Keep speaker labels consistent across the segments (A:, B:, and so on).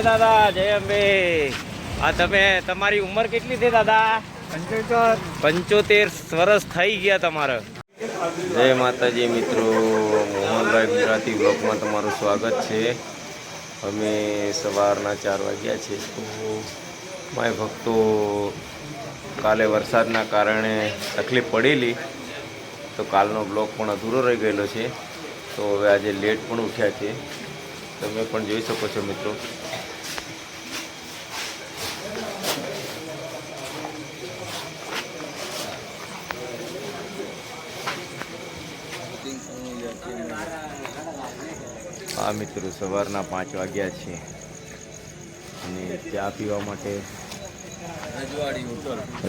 A: દાદા, જય અંબે. આ તમારી ઉંમર કેટલી છે દાદા? 75 વર્ષ થઈ ગયા તમારે. જય માતાજી મિત્રો, મોહનરાય ગુજરાતી બ્લોગમાં તમારું સ્વાગત છે. અમે સવારના 4 વાગ્યા છે. તો માય ભક્તો, કાલે વરસાદના કારણે તકલીફ પડેલી, તો કાલનો બ્લોગ પણ અધૂરો રહી ગયેલો છે. તો હવે આજે લેટ પણ ઉઠ્યા છે, તમે પણ જોઈ શકો છો મિત્રો. હા મિત્રો, સવારના 5 વાગ્યા છે અને ચા પીવા માટે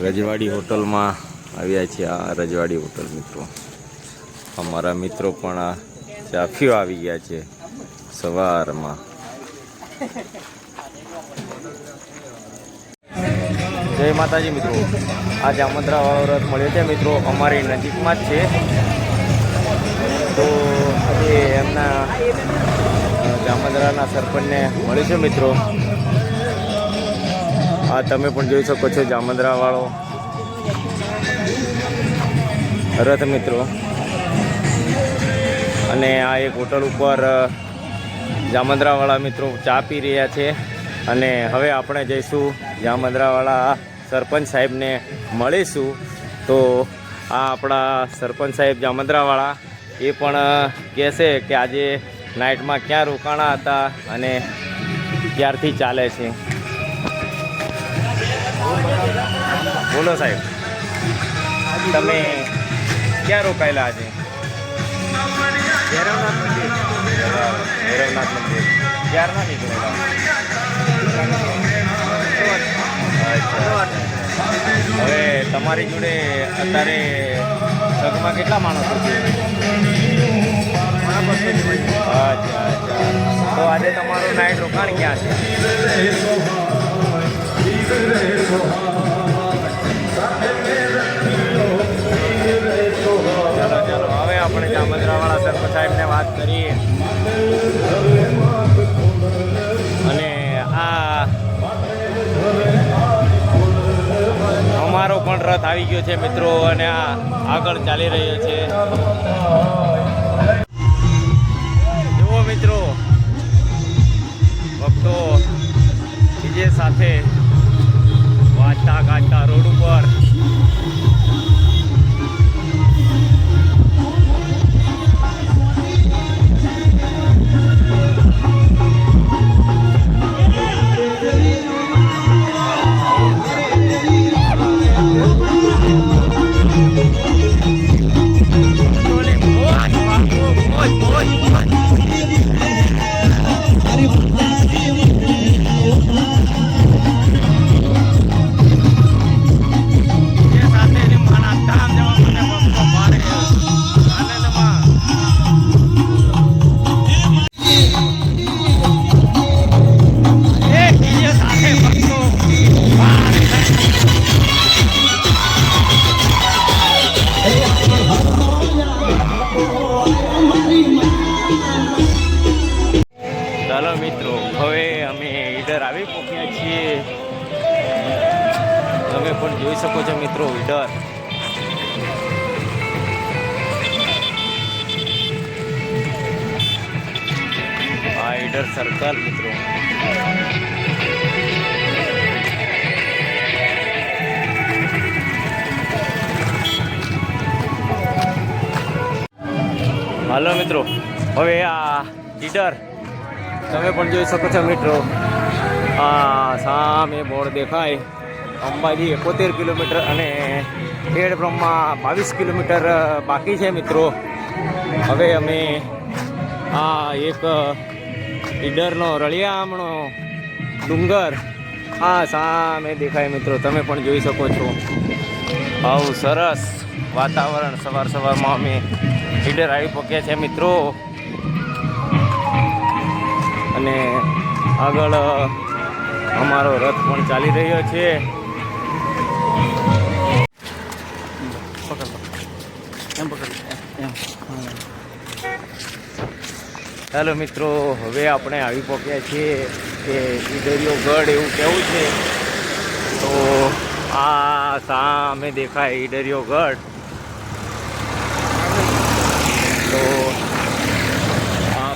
A: રજવાડી હોટલમાં આવ્યા છે. આ રજવાડી હોટલ મિત્રો, અમારા મિત્રો પણ આ ચા પીવા આવી ગયા છે સવારમાં. જય માતાજી મિત્રો, આ જામંત્રા વાળો રથ મળ્યો છે મિત્રો, અમારી નજીકમાં જ છે. તો એ એમના જામંત્રાના સરપંચને મળ્યું છે મિત્રો. આ તમે પણ જોઈ શકો છો જામંત્રા વાળો રથ મિત્રો. અને આ એક હોટલ ઉપર જામંત્રાવાળા મિત્રો ચા પી રહ્યા છે. અને હવે આપણે જઈશું જામંત્રાવાળા સરપંચ સાહેબને મળીશું. તો આ આપણા સરપંચ સાહેબ જામંત્રાવાળા એ પણ કહેશે કે આજે નાઇટમાં ક્યાં રોકાણા હતા અને ક્યારથી ચાલે છે. બોલો સાહેબ, તમે ક્યાં રોકાયેલા આજે? ભૈરવનાથ મંદિર. ક્યારના નીકળેલા? હવે તમારી જોડે અત્યારે સગમાં કેટલા માણસો છે? અચ્છા. તો આજે તમારું નાઇટ રોકાણ ક્યાં છે? ચાલો હવે આપણે જામંત્રાવાળા સરપંચ સાહેબને વાત કરીએ. અને આ અમારો પણ રથ આવી ગયો છે મિત્રો, અને આ આગળ ચાલી રહ્યો છે. જુઓ મિત્રો, ભક્તો ડીજે સાથે વાંચતા ગાજતા રોડ ઉપર આવી પહોંચ્યા છીએ. તમે પણ જોઈ શકો છો મિત્રો ઈડર. આ ઈડર સર્કલ મિત્રો. હાલો મિત્રો, હવે આ ઈડર તમે પણ જોઈ શકો છો મિત્રો. આ સામે બોર્ડ દેખાય, અંબાજી 71 કિલોમીટર અને ખેડબ્રહ્મા 22 કિલોમીટર બાકી છે મિત્રો. હવે અમે આ એક ઈડરનો રળિયામણો ડુંગર આ સામે દેખાય મિત્રો, તમે પણ જોઈ શકો છો. આવું સરસ વાતાવરણ સવારમાં અમે ઈડર આવી પહોંચ્યા છે મિત્રો. અને આગળ અમારો રથ પણ ચાલી રહ્યો છે. ચાલો મિત્રો, હવે આપણે આવી પહોંચ્યા છીએ કે ઈડરિયો ગઢ એવું કેવું છે. તો આ સામે દેખાય ઈડરિયો ગઢ. તો આ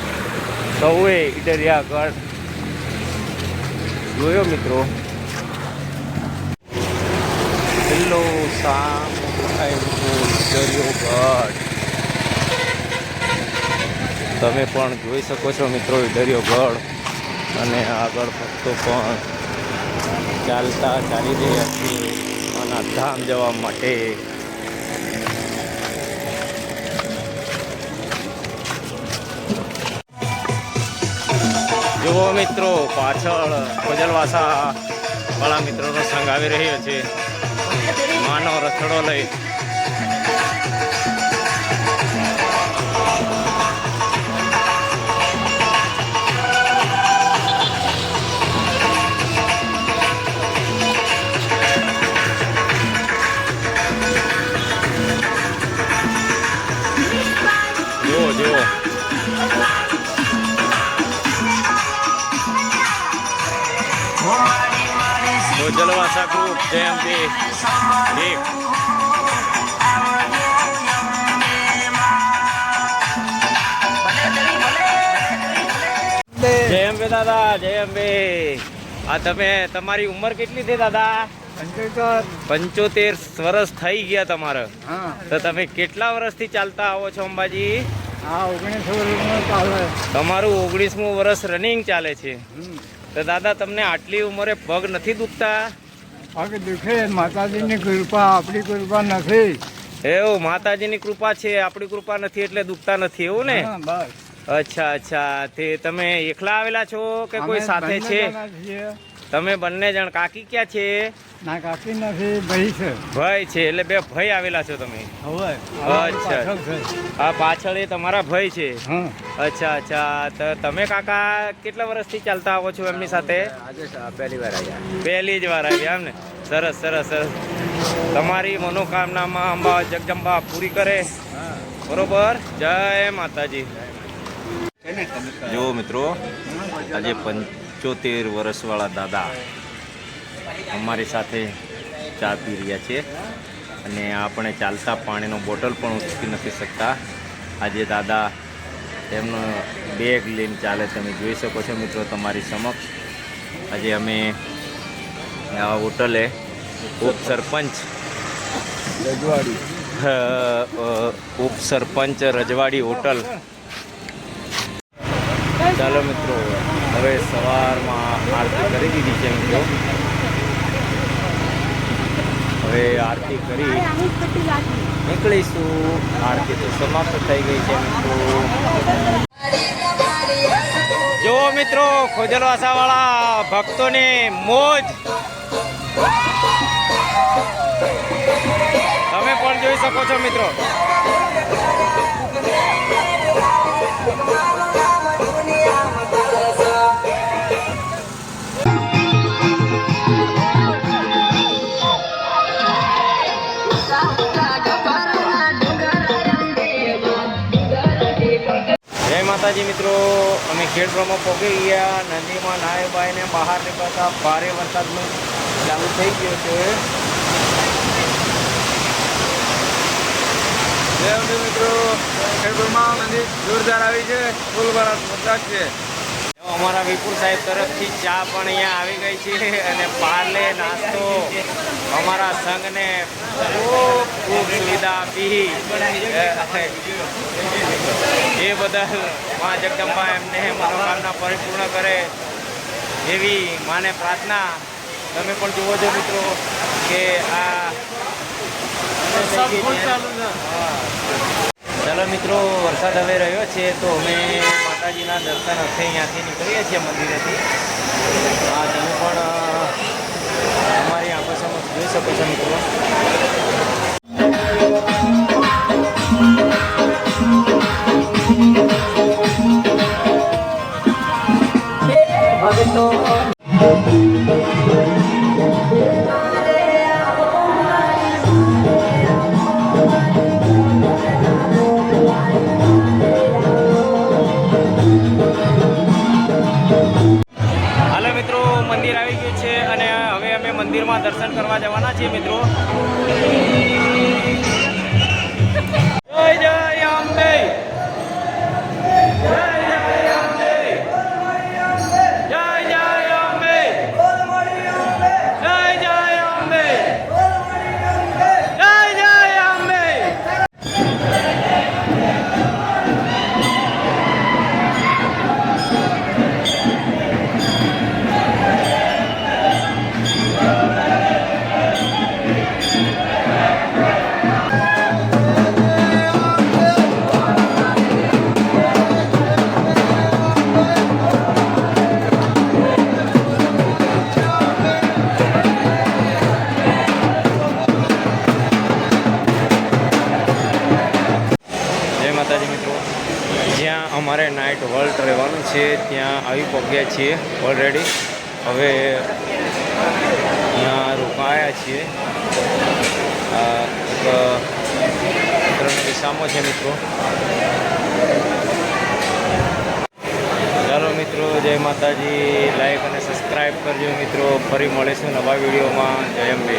A: સૌએ ઈડરિયા ગઢ જોયો મિત્રો. પેલો સામે દેખાય ઈડરિયો ગઢ. તમે પણ જોઈ શકો છો મિત્રો ઈડરિયો ગઢ. અને આગળ ભક્તો પણ ચાલી રહ્યા છે માના ધામ જવા માટે. જુઓ મિત્રો, પાછળ ખોજલવાસા વાળા મિત્રોનો સંગ આવી રહ્યો છે માનો રથડો લઈ. જુઓ ખોજલવાસા ગ્રુપ JMP 1. JMP દાદા, JMP. આ તમારી ઉંમર કેટલી છે દાદા? 75 વર્ષ થઈ ગયા તમારે. તો તમે કેટલા વર્ષથી ચાલતા આવો છો અંબાજી?
B: 19 વર્ષ ચાલે.
A: તમારું 19મું વર્ષ રનિંગ ચાલે છે. તો દાદા, તમને આટલી ઉંમરે પગ નથી દુખતા?
B: પગ દુખે, માતાજીની કૃપા, આપણી કૃપા નથી.
A: એવું, માતાજીની કૃપા છે, આપણી કૃપા નથી એટલે દુખતા નથી, એવું ને?
B: બસ.
A: અચ્છા. તે તમે એકલા આવેલા છો કે કોઈ સાથે છે? તમે બંને જણ. કાકી ક્યાં છે?
B: ના, કાકી નથી, ભાઈ છે.
A: ભાઈ છે, એટલે બે ભાઈ આવેલા છો તમે? અચ્છા. આ પાછળ એ તમારા ભાઈ છે? અચ્છા. તો તમે કાકા કેટલા વર્ષથી ચાલતા આવો છો એમની સાથે?
B: પહેલી વાર આવ્યા.
A: પહેલી જ વાર આવ્યા એમ ને? સરસ. તમારી મનોકામનામાં અંબા જગદંબા પૂરી કરે. બરોબર. જય માતાજી. જો મિત્રો, આજે 75 વર્ષવાળા દાદા અમારી સાથે ચા પી રહ્યા છે. અને આપણે ચાલતા પાણીનો બોટલ પણ ઉચકી નથી શકતા. આજે દાદા એમનો બેગ લઈને ચાલે, તમે જોઈ શકો છો મિત્રો તમારી સમક્ષ. આજે અમે આ હોટલે ઉપસરપંચ રજવાડી હોટલ. ચાલો મિત્રો, હવે સવારમાં આરતી કરી દીધી છે મિત્રો. હવે આરતી કરી નીકળીશું. આરતી તો સમાપ્ત થઈ ગઈ છે મિત્રો. જુઓ મિત્રો, ખોજલવાસા વાળા ભક્તોની મોજ તમે પણ જોઈ શકો છો મિત્રો. જય માતાજી મિત્રો, અમે ખેડબ્રહ્મા પહોંચી ગયા. નદીમાં નાય બાઈને બહાર નીકળતા ભારે વરસાદનું ચાલુ થઈ ગયો છે.
B: મિત્રો, ખેડબ્રહ્મા મંદિર જોરદાર આવી છે, ફૂલ વરસાદ છે.
A: અમારા વિપુલ સાહેબ તરફથી ચા પણ અહીંયા આવી ગઈ છે અને પાર્લે નાસ્તો અમારા સંઘને ખૂબ સુવિધા આપી. એ બદલ મા જગદંબા એમને મનોકામના પરિપૂર્ણ કરે એવી માને પ્રાર્થના. તમે પણ જુઓ છો મિત્રો કે આ ચાલો મિત્રો, વરસાદ હવે રહ્યો છે તો અમે માતાજીના દર્શન અર્થે અહીંયાથી નીકળીએ છીએ મંદિરેથી. આ તમે પણ અમારી આંખો સમક્ષ જોઈ શકો છો મિત્રો. અમારે નાઇટ હોલ્ટ રહેવાનું છે ત્યાં આવી પહોંચ્યા છીએ ઓલરેડી. હવે ત્યાં રોકાયા છીએ. મિત્રોનો વિસામો છે મિત્રો. ચાલો મિત્રો, જય માતાજી. લાઈક અને સબસ્ક્રાઈબ કરજો મિત્રો. ફરી મળીશું નવા વિડીયોમાં. જય અંબે.